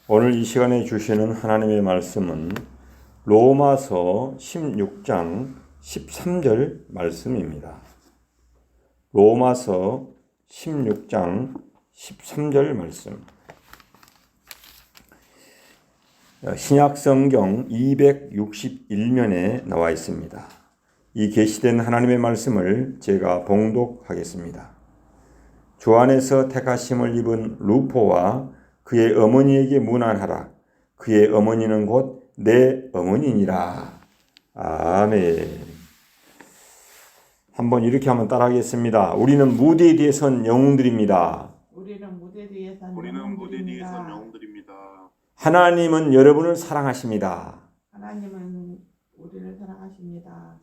오늘 이 시간에 주시는 하나님의 말씀은 로마서 16장 13절 말씀입니다. 로마서 16장 13절 말씀. 신약성경 261면에 나와 있습니다. 이 계시된 하나님의 말씀을 제가 봉독하겠습니다. 주 안에서 택하심을 입은 루포와 그의 어머니에게 문안하라. 그의 어머니는 곧 내 어머니니라. 아멘. 한번 이렇게 한번 따라하겠습니다. 우리는 무대 뒤에 선 영웅들입니다. 우리는 무대 뒤에 선 영웅들입니다. 하나님은 여러분을 사랑하십니다. 하나님은 우리를 사랑하십니다.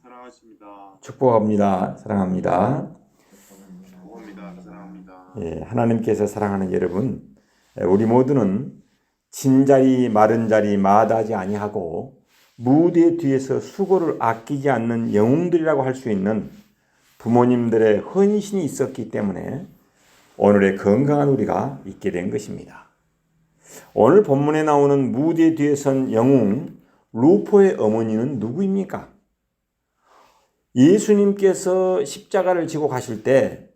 축복합니다. 사랑합니다. 사랑합니다. 하나님께서 사랑하는 여러분, 우리 모두는 진자리 마른 자리 마다하지 아니하고 무대 뒤에서 수고를 아끼지 않는 영웅들이라고 할 수 있는 부모님들의 헌신이 있었기 때문에 오늘의 건강한 우리가 있게 된 것입니다. 오늘 본문에 나오는 무대 뒤에 선 영웅 루포의 어머니는 누구입니까? 예수님께서 십자가를 지고 가실 때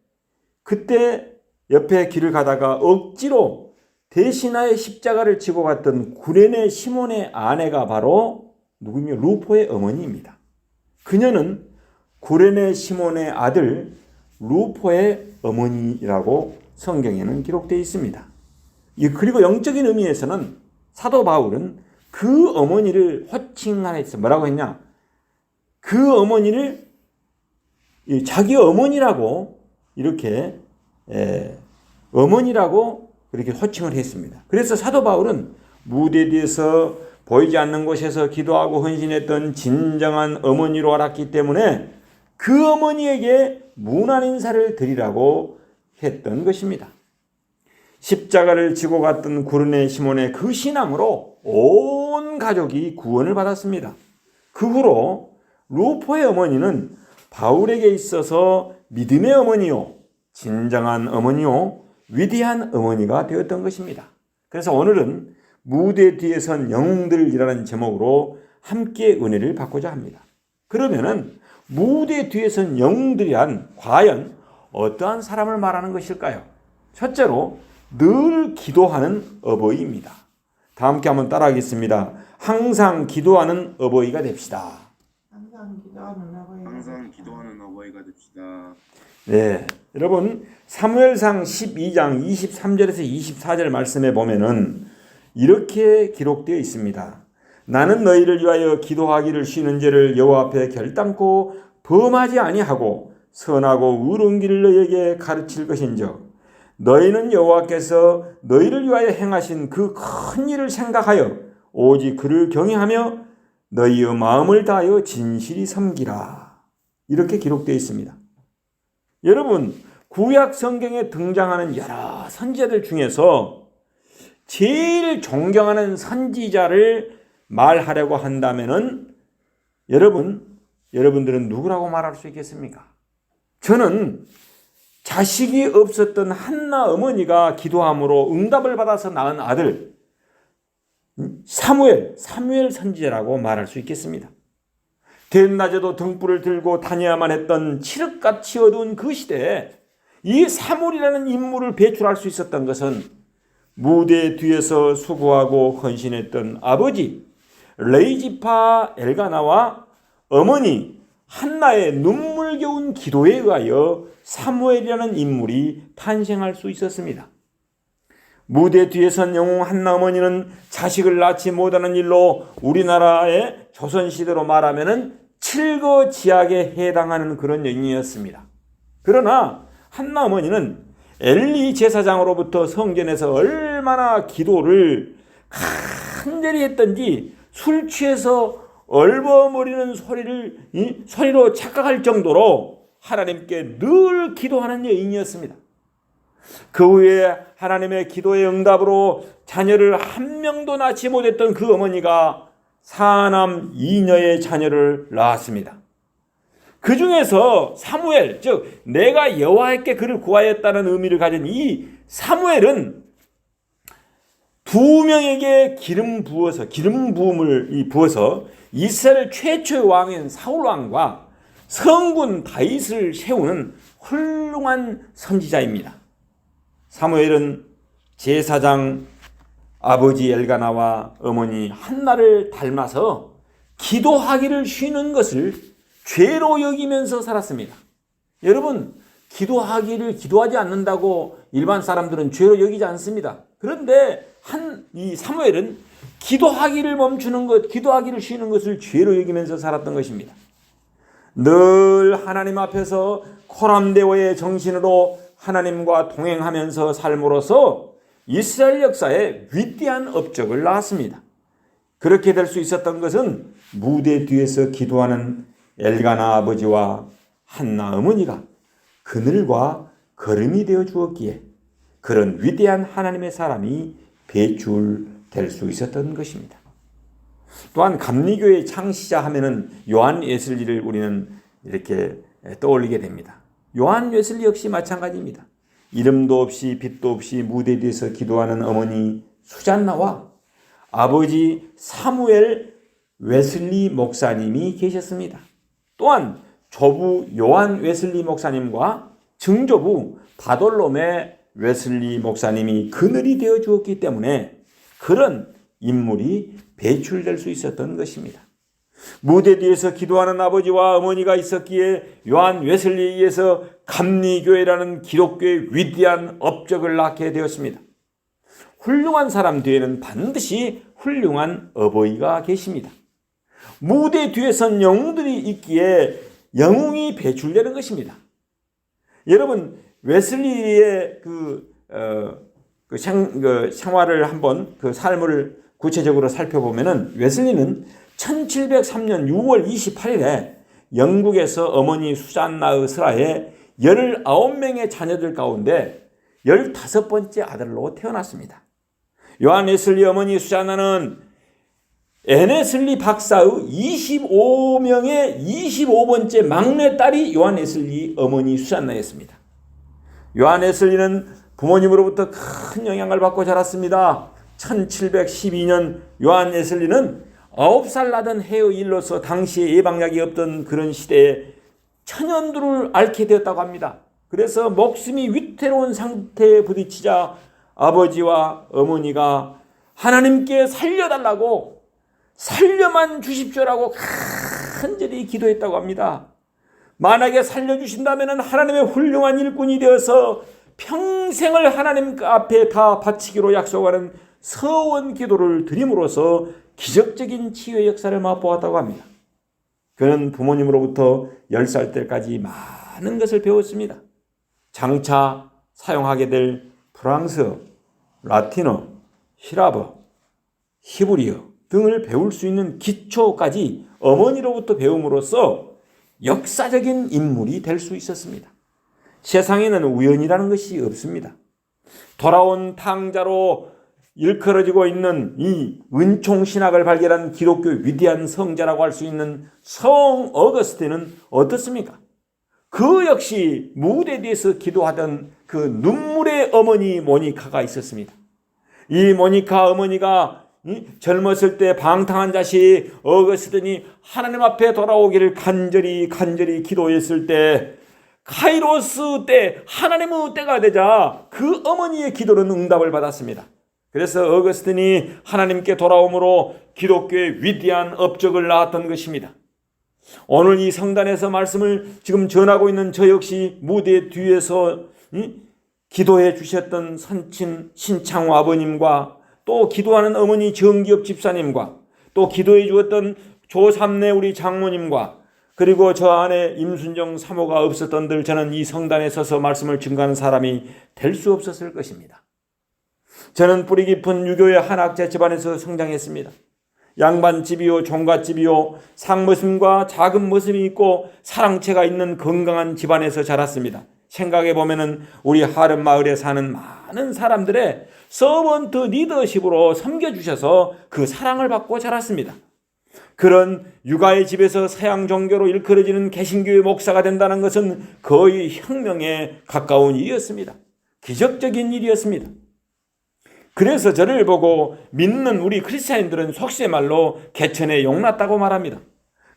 그때 옆에 길을 가다가 억지로 대신하여 십자가를 지고 갔던 구레네 시몬의 아내가 바로 누구냐? 루포의 어머니입니다. 그녀는 구레네 시몬의 아들 루포의 어머니라고 성경에는 기록되어 있습니다. 그리고 영적인 의미에서는 사도 바울은 그 어머니를 호칭하였어. 뭐라고 했냐? 그 어머니를 자기 어머니라고 이렇게 어머니라고 그렇게 호칭을 했습니다. 그래서 사도 바울은 무대 뒤에서 보이지 않는 곳에서 기도하고 헌신했던 진정한 어머니로 알았기 때문에 그 어머니에게 문안 인사를 드리라고 했던 것입니다. 십자가를 지고 갔던 구레네 시몬의 그 신앙으로 온 가족이 구원을 받았습니다. 그 후로 루포의 어머니는 바울에게 있어서 믿음의 어머니요, 진정한 어머니요, 위대한 어머니가 되었던 것입니다. 그래서 오늘은 무대 뒤에 선 영웅들이라는 제목으로 함께 은혜를 받고자 합니다. 그러면은 무대 뒤에 선 영웅들이란 과연 어떠한 사람을 말하는 것일까요? 첫째로 늘 기도하는 어버이입니다. 다 함께 한번 따라하겠습니다. 항상 기도하는 어버이가 됩시다. 항상 기도하는 어버이가 됩시다. 네, 여러분 사무엘상 12장 23절에서 24절 말씀에 보면은 이렇게 기록되어 있습니다. 나는 너희를 위하여 기도하기를 쉬는 죄를 여호와 앞에 결단코 범하지 아니하고 선하고 의로운 길을 너희에게 가르칠 것인즉 너희는 여호와께서 너희를 위하여 행하신 그 큰 일을 생각하여 오직 그를 경외하며 너희의 마음을 다하여 진실이 섬기라. 이렇게 기록되어 있습니다. 여러분, 구약 성경에 등장하는 여러 선지자들 중에서 제일 존경하는 선지자를 말하려고 한다면은 여러분들은 누구라고 말할 수 있겠습니까? 저는 자식이 없었던 한나 어머니가 기도함으로 응답을 받아서 낳은 아들 사무엘 선지자라고 말할 수 있겠습니다. 대낮에도 등불을 들고 다녀야만 했던 칠흑같이 어두운 그 시대에 이 사무엘이라는 인물을 배출할 수 있었던 것은 무대 뒤에서 수고하고 헌신했던 아버지 레이지파 엘가나와 어머니 한나의 눈물겨운 기도에 의하여 사무엘이라는 인물이 탄생할 수 있었습니다. 무대 뒤에 선 영웅 한나 어머니는 자식을 낳지 못하는 일로 우리나라의 조선시대로 말하면 칠거지약에 해당하는 그런 여인이었습니다. 그러나 한나 어머니는 엘리 제사장으로부터 성전에서 얼마나 기도를 간절히 했던지 술 취해서 얼버무리는 소리로 착각할 정도로 하나님께 늘 기도하는 여인이었습니다. 그 후에 하나님의 기도의 응답으로 자녀를 한 명도 낳지 못했던 그 어머니가 사남 2녀의 자녀를 낳았습니다. 그 중에서 사무엘, 즉 내가 여호와께 그를 구하였다는 의미를 가진 이 사무엘은 두 명에게 기름 부음을 부어서 이스라엘 최초의 왕인 사울 왕과 성군 다윗을 세우는 훌륭한 선지자입니다. 사무엘은 제사장 아버지 엘가나와 어머니 한나를 닮아서 기도하기를 쉬는 것을 죄로 여기면서 살았습니다. 여러분, 기도하지 않는다고 일반 사람들은 죄로 여기지 않습니다. 그런데 이 사무엘은 기도하기를 쉬는 것을 죄로 여기면서 살았던 것입니다. 늘 하나님 앞에서 코람데오의 정신으로 하나님과 동행하면서 삶으로써 이스라엘 역사에 위대한 업적을 낳았습니다. 그렇게 될 수 있었던 것은 무대 뒤에서 기도하는 엘가나 아버지와 한나 어머니가 그늘과 걸음이 되어 주었기에 그런 위대한 하나님의 사람이 배출될 수 있었던 것입니다. 또한 감리교의 창시자 하면은 요한 웨슬리를 우리는 이렇게 떠올리게 됩니다. 요한 웨슬리 역시 마찬가지입니다. 이름도 없이 빛도 없이 무대 뒤에서 기도하는 어머니 수잔나와 아버지 사무엘 웨슬리 목사님이 계셨습니다. 또한 조부 요한 웨슬리 목사님과 증조부 바돌롬의 웨슬리 목사님이 그늘이 되어 주었기 때문에 그런 인물이 배출될 수 있었던 것입니다. 무대 뒤에서 기도하는 아버지와 어머니가 있었기에 요한 웨슬리에 의해서 감리교회라는 기독교의 위대한 업적을 낳게 되었습니다. 훌륭한 사람 뒤에는 반드시 훌륭한 어버이가 계십니다. 무대 뒤에선 영웅들이 있기에 영웅이 배출되는 것입니다. 여러분, 웨슬리의 생활을 한번 그 삶을 구체적으로 살펴보면은 웨슬리는 1703년 6월 28일에 영국에서 어머니 수잔나의 슬하에 19명의 자녀들 가운데 15번째 아들로 태어났습니다. 요한 웨슬리 어머니 수잔나는 앤웨슬리 박사의 25명의 25번째 막내딸이 요한 웨슬리 어머니 수잔나였습니다. 요한 웨슬리는 부모님으로부터 큰 영향을 받고 자랐습니다. 1712년 요한 웨슬리는 9살 나던 해의 일로서 당시에 예방약이 없던 그런 시대에 천연두를 앓게 되었다고 합니다. 그래서 목숨이 위태로운 상태에 부딪히자 아버지와 어머니가 하나님께 살려달라고 살려만 주십시오라고 간절히 기도했다고 합니다. 만약에 살려주신다면 하나님의 훌륭한 일꾼이 되어서 평생을 하나님 앞에 다 바치기로 약속하는 서원 기도를 드림으로써 기적적인 치유의 역사를 맛보았다고 합니다. 그는 부모님으로부터 10살 때까지 많은 것을 배웠습니다. 장차 사용하게 될 프랑스어, 라틴어, 히라버, 히브리어 등을 배울 수 있는 기초까지 어머니로부터 배움으로써 역사적인 인물이 될 수 있었습니다. 세상에는 우연이라는 것이 없습니다. 돌아온 탕자로 일컬어지고 있는 이 은총신학을 발견한 기독교 위대한 성자라고 할 수 있는 성 어거스틴은 어떻습니까? 그 역시 무대 뒤에서 기도하던 그 눈물의 어머니 모니카가 있었습니다. 이 모니카 어머니가 젊었을 때 방탕한 자식 어거스틴이 하나님 앞에 돌아오기를 간절히 기도했을 때 카이로스 때 하나님의 때가 되자 그 어머니의 기도는 응답을 받았습니다. 그래서 어거스틴이 하나님께 돌아옴으로 기독교의 위대한 업적을 낳았던 것입니다. 오늘 이 성단에서 말씀을 지금 전하고 있는 저 역시 무대 뒤에서 기도해 주셨던 선친 신창호 아버님과 또 기도하는 어머니 정기업 집사님과 또 기도해 주었던 조삼내 우리 장모님과 그리고 저 안에 임순정 사모가 없었던들 저는 이 성단에 서서 말씀을 증거하는 사람이 될 수 없었을 것입니다. 저는 뿌리 깊은 유교의 한학자 집안에서 성장했습니다. 양반집이요 종갓집이요 상모습과 작은 모습이 있고 사랑채가 있는 건강한 집안에서 자랐습니다. 생각해 보면은 우리 하름 마을에 사는 많은 사람들의 서번트 리더십으로 섬겨주셔서 그 사랑을 받고 자랐습니다. 그런 육아의 집에서 서양 종교로 일컬어지는 개신교의 목사가 된다는 것은 거의 혁명에 가까운 일이었습니다. 기적적인 일이었습니다. 그래서 저를 보고 믿는 우리 크리스찬인들은 속세 말로 개천에 용났다고 말합니다.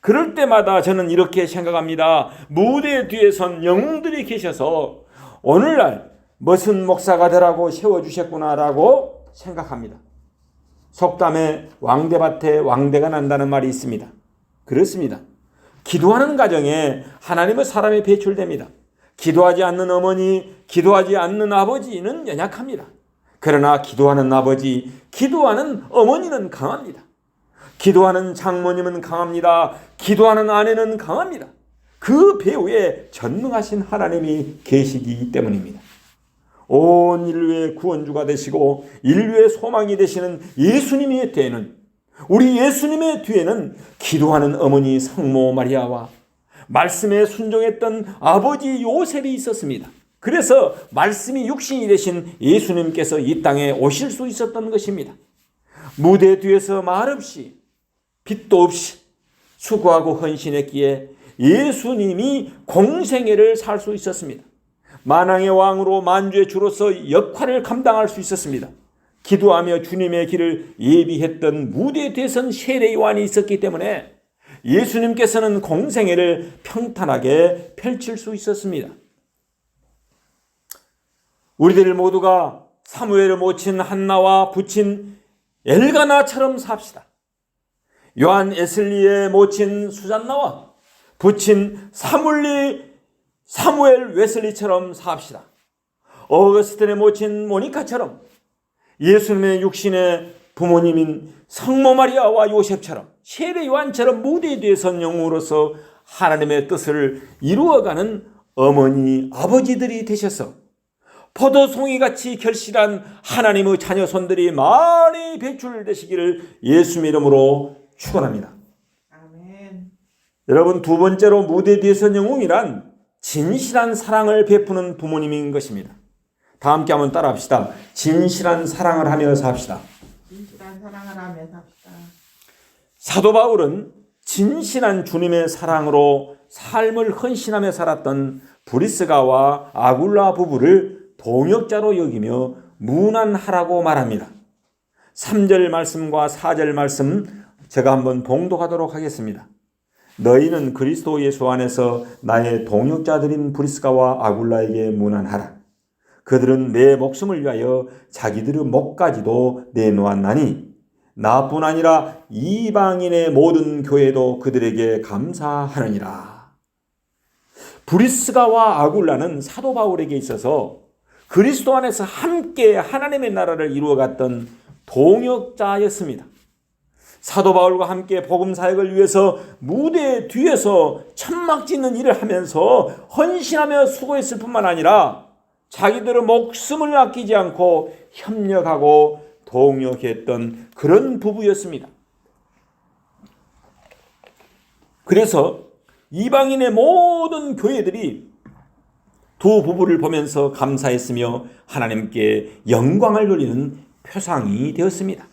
그럴 때마다 저는 이렇게 생각합니다. 무대 뒤에 선 영웅들이 계셔서 오늘날 무슨 목사가 되라고 세워주셨구나라고 생각합니다. 속담에 왕대밭에 왕대가 난다는 말이 있습니다. 그렇습니다. 기도하는 가정에 하나님의 사람이 배출됩니다. 기도하지 않는 어머니, 기도하지 않는 아버지는 연약합니다. 그러나 기도하는 아버지, 기도하는 어머니는 강합니다. 기도하는 장모님은 강합니다. 기도하는 아내는 강합니다. 그 배후에 전능하신 하나님이 계시기 때문입니다. 온 인류의 구원주가 되시고 인류의 소망이 되시는 예수님의 뒤에는, 우리 예수님의 뒤에는 기도하는 어머니 성모 마리아와 말씀에 순종했던 아버지 요셉이 있었습니다. 그래서 말씀이 육신이 되신 예수님께서 이 땅에 오실 수 있었던 것입니다. 무대 뒤에서 말없이 빛도 없이 수고하고 헌신했기에 예수님이 공생애를 살 수 있었습니다. 만왕의 왕으로 만주의 주로서 역할을 감당할 수 있었습니다. 기도하며 주님의 길을 예비했던 무대 뒤에선 세례 요한이 있었기 때문에 예수님께서는 공생애를 평탄하게 펼칠 수 있었습니다. 우리들 모두가 사무엘을 모친 한나와 부친 엘가나처럼 삽시다. 요한 에슬리에 모친 수잔나와 부친 사무엘 웨슬리처럼 삽시다. 어거스틴에 모친 모니카처럼 예수님의 육신의 부모님인 성모 마리아와 요셉처럼 세례 요한처럼 무대 뒤에 선 영웅으로서 하나님의 뜻을 이루어가는 어머니 아버지들이 되셔서 포도송이같이 결실한 하나님의 자녀손들이 많이 배출되시기를 예수 이름으로 축원합니다. 아멘. 여러분, 두 번째로 무대 뒤에 선 영웅이란 진실한 사랑을 베푸는 부모님인 것입니다. 다 함께 한번 따라합시다. 진실한 사랑을 하며 삽시다. 진실한 사랑을 하며 삽시다. 사도 바울은 진실한 주님의 사랑으로 삶을 헌신하며 살았던 브리스가와 아굴라 부부를 동역자로 여기며 문안하라고 말합니다. 3절 말씀과 4절 말씀 제가 한번 봉독하도록 하겠습니다. 너희는 그리스도 예수 안에서 나의 동역자들인 브리스가와 아굴라에게 문안하라. 그들은 내 목숨을 위하여 자기들의 목까지도 내놓았나니 나뿐 아니라 이방인의 모든 교회도 그들에게 감사하느니라. 브리스가와 아굴라는 사도 바울에게 있어서 그리스도 안에서 함께 하나님의 나라를 이루어갔던 동역자였습니다. 사도 바울과 함께 복음 사역을 위해서 무대 뒤에서 천막 짓는 일을 하면서 헌신하며 수고했을 뿐만 아니라 자기들의 목숨을 아끼지 않고 협력하고 동역했던 그런 부부였습니다. 그래서 이방인의 모든 교회들이 두 부부를 보면서 감사했으며 하나님께 영광을 돌리는 표상이 되었습니다.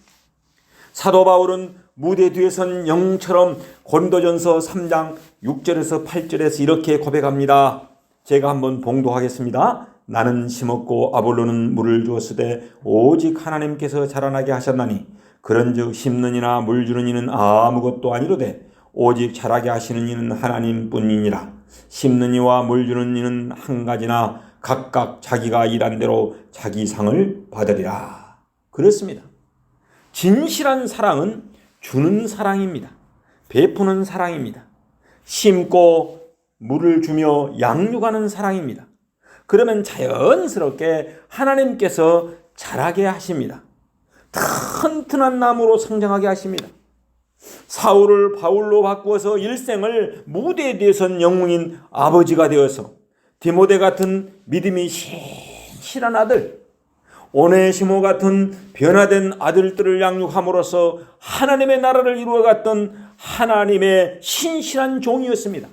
사도 바울은 무대 뒤에 선 영처럼 고린도전서 3장 6절에서 8절에서 이렇게 고백합니다. 제가 한번 봉독하겠습니다. 나는 심었고 아볼로는 물을 주었으되 오직 하나님께서 자라나게 하셨나니 그런즉 심는 이나 물 주는 이는 아무것도 아니로되 오직 자라게 하시는 이는 하나님뿐이니라. 심는 이와 물 주는 이는 한 가지나 각각 자기가 일한 대로 자기 상을 받으리라. 그렇습니다. 진실한 사랑은 주는 사랑입니다. 베푸는 사랑입니다. 심고 물을 주며 양육하는 사랑입니다. 그러면 자연스럽게 하나님께서 자라게 하십니다. 튼튼한 나무로 성장하게 하십니다. 사울을 바울로 바꾸어서 일생을 무대에 뒤에 선 영웅인 아버지가 되어서 디모데 같은 믿음이 신실한 아들, 오네시모 같은 변화된 아들들을 양육함으로써 하나님의 나라를 이루어갔던 하나님의 신실한 종이었습니다.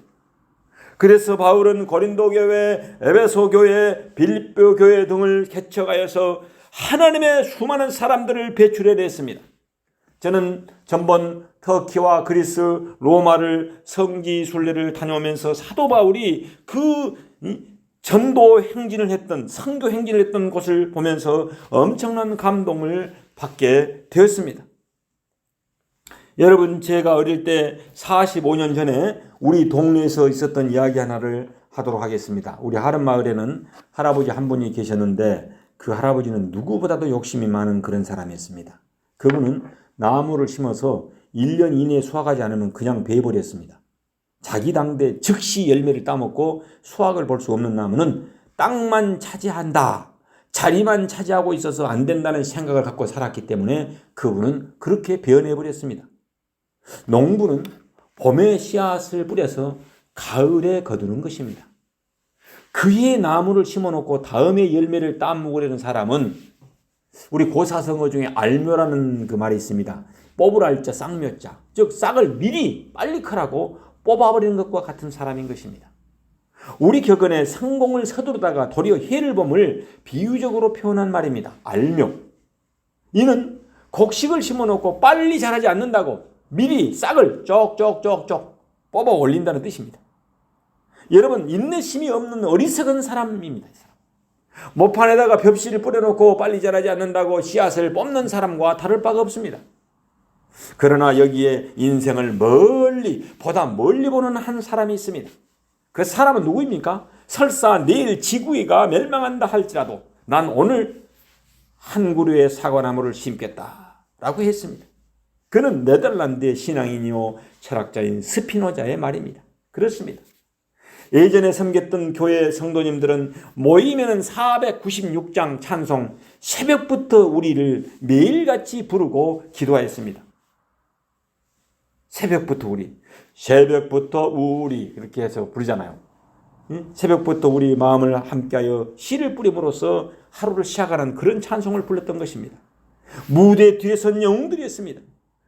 그래서 바울은 고린도 교회, 에베소 교회, 빌립보 교회 등을 개척하여서 하나님의 수많은 사람들을 배출해냈습니다. 저는 전번 터키와 그리스, 로마를 성지 순례를 다녀오면서 사도 바울이 그 전도 행진을 했던, 선교 행진을 했던 곳을 보면서 엄청난 감동을 받게 되었습니다. 여러분, 제가 어릴 때 45년 전에 우리 동네에서 있었던 이야기 하나를 하도록 하겠습니다. 우리 하름마을에는 할아버지 한 분이 계셨는데 그 할아버지는 누구보다도 욕심이 많은 그런 사람이었습니다. 그분은 나무를 심어서 1년 이내에 수확하지 않으면 그냥 베어버렸습니다. 자기 당대 즉시 열매를 따먹고 수확을 볼 수 없는 나무는 땅만 차지한다, 자리만 차지하고 있어서 안 된다는 생각을 갖고 살았기 때문에 그분은 그렇게 베어내버렸습니다. 농부는 봄에 씨앗을 뿌려서 가을에 거두는 것입니다. 그의 나무를 심어놓고 다음에 열매를 따먹으려는 사람은 우리 고사성어 중에 알묘라는 그 말이 있습니다. 뽑을 알자 쌍묘자, 즉 싹을 미리 빨리 크라고 뽑아버리는 것과 같은 사람인 것입니다. 우리 격언에 성공을 서두르다가 도리어 해를 범을 비유적으로 표현한 말입니다. 알묘. 이는 곡식을 심어놓고 빨리 자라지 않는다고 미리 싹을 쪽쪽쪽쪽 뽑아 올린다는 뜻입니다. 여러분, 인내심이 없는 어리석은 사람입니다. 이 사람. 모판에다가 벽실을 뿌려놓고 빨리 자라지 않는다고 씨앗을 뽑는 사람과 다를 바가 없습니다. 그러나 여기에 인생을 보다 멀리 보는 한 사람이 있습니다. 그 사람은 누구입니까? 설사 내일 지구가 멸망한다 할지라도 난 오늘 한 그루의 사과나무를 심겠다라고 했습니다. 그는 네덜란드의 신앙인이요 철학자인 스피노자의 말입니다. 그렇습니다. 예전에 섬겼던 교회 성도님들은 모이면은 496장 찬송, 새벽부터 우리를 매일같이 부르고 기도하였습니다. 새벽부터 우리 이렇게 해서 부르잖아요. 새벽부터 우리 마음을 함께하여 씨를 뿌림으로써 하루를 시작하는 그런 찬송을 불렀던 것입니다. 무대 뒤에 선 영웅들이었습니다.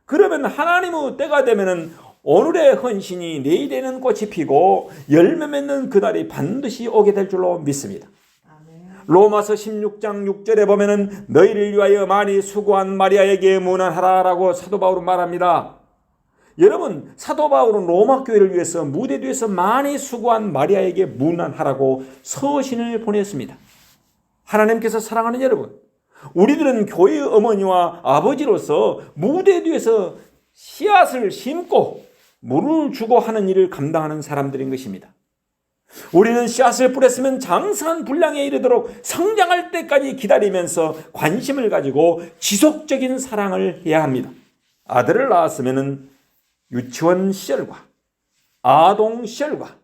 그러면 하나님의 때가 되면은 오늘의 헌신이 내일에는 꽃이 피고 열매 맺는 그날이 반드시 오게 될 줄로 믿습니다. 아멘. 로마서 16장 6절에 보면은 너희를 위하여 많이 수고한 마리아에게 문안하라라고 사도 바울은 말합니다. 여러분, 사도 바울은 로마 교회를 위해서 무대 뒤에서 많이 수고한 마리아에게 문안하라고 서신을 보냈습니다. 하나님께서 사랑하는 여러분, 우리들은 교회의 어머니와 아버지로서 무대 뒤에서 씨앗을 심고 물을 주고 하는 일을 감당하는 사람들인 것입니다. 우리는 씨앗을 뿌렸으면 장성한 분량에 이르도록 성장할 때까지 기다리면서 관심을 가지고 지속적인 사랑을 해야 합니다. 아들을 낳았으면 유치원 시절과 아동 시절과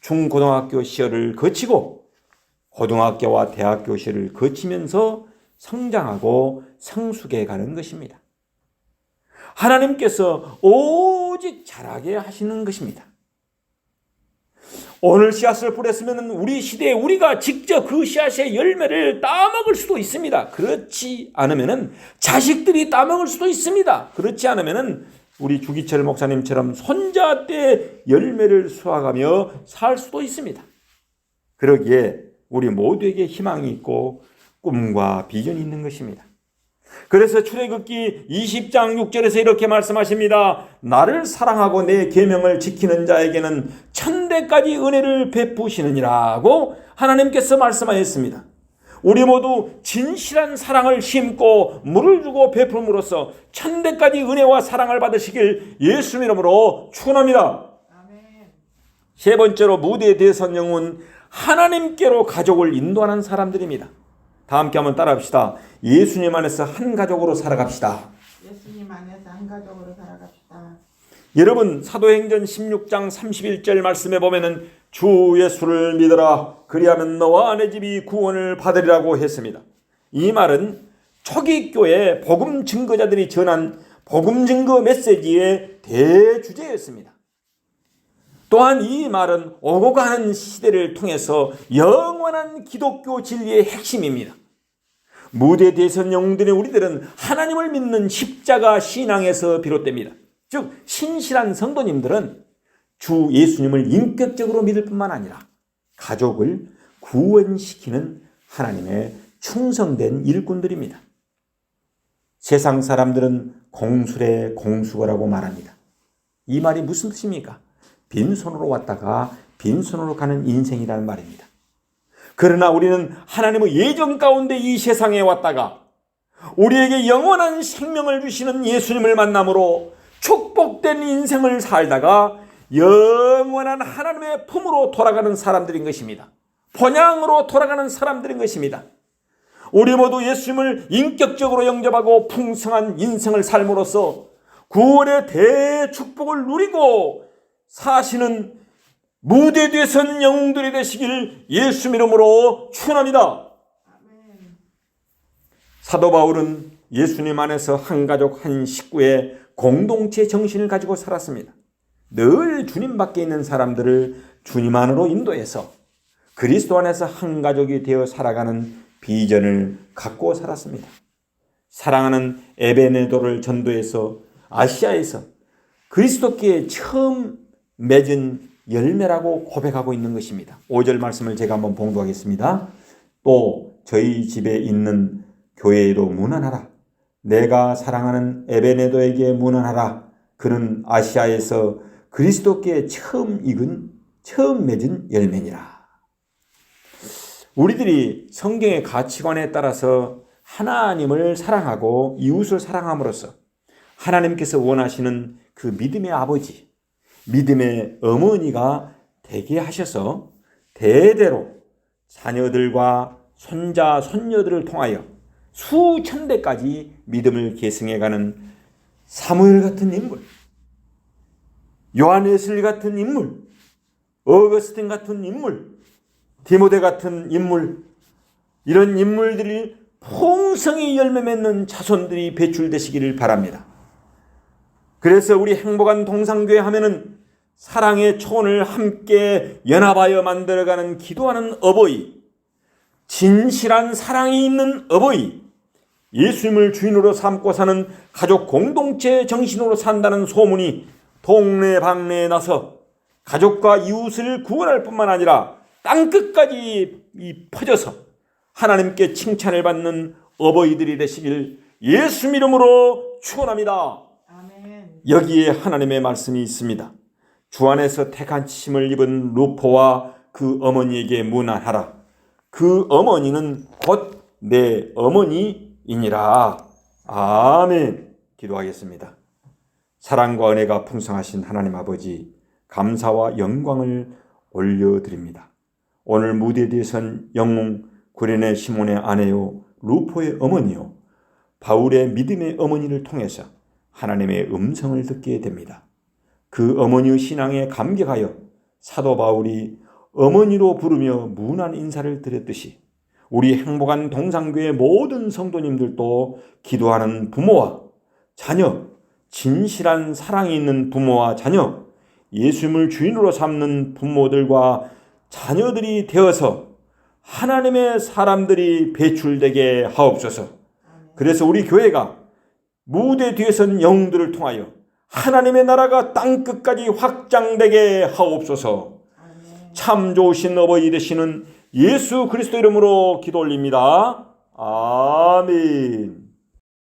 중고등학교 시절을 거치고 고등학교와 대학교 시절을 거치면서 성장하고 성숙해 가는 것입니다. 하나님께서 오직 자라게 하시는 것입니다. 오늘 씨앗을 뿌렸으면 우리 시대에 우리가 직접 그 씨앗의 열매를 따먹을 수도 있습니다. 그렇지 않으면 자식들이 따먹을 수도 있습니다. 그렇지 않으면 우리 주기철 목사님처럼 손자 때 열매를 수확하며 살 수도 있습니다. 그러기에 우리 모두에게 희망이 있고 꿈과 비전이 있는 것입니다. 그래서 출애굽기 20장 6절에서 이렇게 말씀하십니다. 나를 사랑하고 내 계명을 지키는 자에게는 천대까지 은혜를 베푸시느니라고 하나님께서 말씀하셨습니다. 우리 모두 진실한 사랑을 심고 물을 주고 베풀므로써 천대까지 은혜와 사랑을 받으시길 예수님 이름으로 축원합니다. 아멘. 세 번째로 무대에 대선 영웅은 하나님께로 가족을 인도하는 사람들입니다. 다 함께 한번 따라합시다. 예수님 안에서 한 가족으로 살아갑시다. 예수님 안에서 한 가족으로 살아갑시다. 여러분, 사도행전 16장 31절 말씀에 보면은 주 예수를 믿어라 그리하면 너와 내 집이 구원을 받으리라고 했습니다. 이 말은 초기 교회 복음 증거자들이 전한 복음 증거 메시지의 대주제였습니다. 또한 이 말은 오고 가는 시대를 통해서 영원한 기독교 진리의 핵심입니다. 무대 대선 영웅들의 우리들은 하나님을 믿는 십자가 신앙에서 비롯됩니다. 즉 신실한 성도님들은 주 예수님을 인격적으로 믿을 뿐만 아니라 가족을 구원시키는 하나님의 충성된 일꾼들입니다. 세상 사람들은 공수래 공수거라고 말합니다. 이 말이 무슨 뜻입니까? 빈손으로 왔다가 빈손으로 가는 인생이라는 말입니다. 그러나 우리는 하나님의 예정 가운데 이 세상에 왔다가 우리에게 영원한 생명을 주시는 예수님을 만남으로 축복된 인생을 살다가 영원한 하나님의 품으로 돌아가는 사람들인 것입니다. 본향으로 돌아가는 사람들인 것입니다. 우리 모두 예수님을 인격적으로 영접하고 풍성한 인생을 삶으로써 구원의 대축복을 누리고 사시는 무대 뒤에 선 영웅들이 되시길 예수 이름으로 축원합니다. 사도 바울은 예수님 안에서 한 가족 한 식구의 공동체 정신을 가지고 살았습니다. 늘 주님 밖에 있는 사람들을 주님 안으로 인도해서 그리스도 안에서 한 가족이 되어 살아가는 비전을 갖고 살았습니다. 사랑하는 에베네도를 전도해서 아시아에서 그리스도께 처음 맺은 열매라고 고백하고 있는 것입니다. 5절 말씀을 제가 한번 봉독하겠습니다. 또 저희 집에 있는 교회로 문안하라. 내가 사랑하는 에베네도에게 문안하라. 그는 아시아에서 그리스도께 처음 맺은 열매니라. 우리들이 성경의 가치관에 따라서 하나님을 사랑하고 이웃을 사랑함으로써 하나님께서 원하시는 그 믿음의 아버지, 믿음의 어머니가 되게 하셔서 대대로 자녀들과 손자, 손녀들을 통하여 수천 대까지 믿음을 계승해가는 사무엘 같은 인물, 요한 웨슬리 같은 인물, 어거스틴 같은 인물, 디모데 같은 인물, 이런 인물들이 풍성히 열매 맺는 자손들이 배출되시기를 바랍니다. 그래서 우리 행복한 동상교회 하면은 사랑의 초원을 함께 연합하여 만들어가는 기도하는 어버이, 진실한 사랑이 있는 어버이, 예수님을 주인으로 삼고 사는 가족 공동체 정신으로 산다는 소문이 동네방네에 나서 가족과 이웃을 구원할 뿐만 아니라 땅끝까지 퍼져서 하나님께 칭찬을 받는 어버이들이 되시길 예수 이름으로 축원합니다. 아멘. 여기에 하나님의 말씀이 있습니다. 주 안에서 택한 침을 입은 루포와 그 어머니에게 문안하라. 그 어머니는 곧 내 어머니이니라. 아멘. 기도하겠습니다. 사랑과 은혜가 풍성하신 하나님 아버지, 감사와 영광을 올려드립니다. 오늘 무대 뒤에 선 영웅 구레네 시몬의 아내요 루포의 어머니요 바울의 믿음의 어머니를 통해서 하나님의 음성을 듣게 됩니다. 그 어머니의 신앙에 감격하여 사도 바울이 어머니로 부르며 문안 인사를 드렸듯이 우리 행복한 동상교회 모든 성도님들도 기도하는 부모와 자녀, 진실한 사랑이 있는 부모와 자녀, 예수님을 주인으로 삼는 부모들과 자녀들이 되어서 하나님의 사람들이 배출되게 하옵소서. 그래서 우리 교회가 무대 뒤에 선 영웅들을 통하여 하나님의 나라가 땅끝까지 확장되게 하옵소서. 참 좋으신 어버이 되시는 예수 그리스도 이름으로 기도 올립니다. 아멘.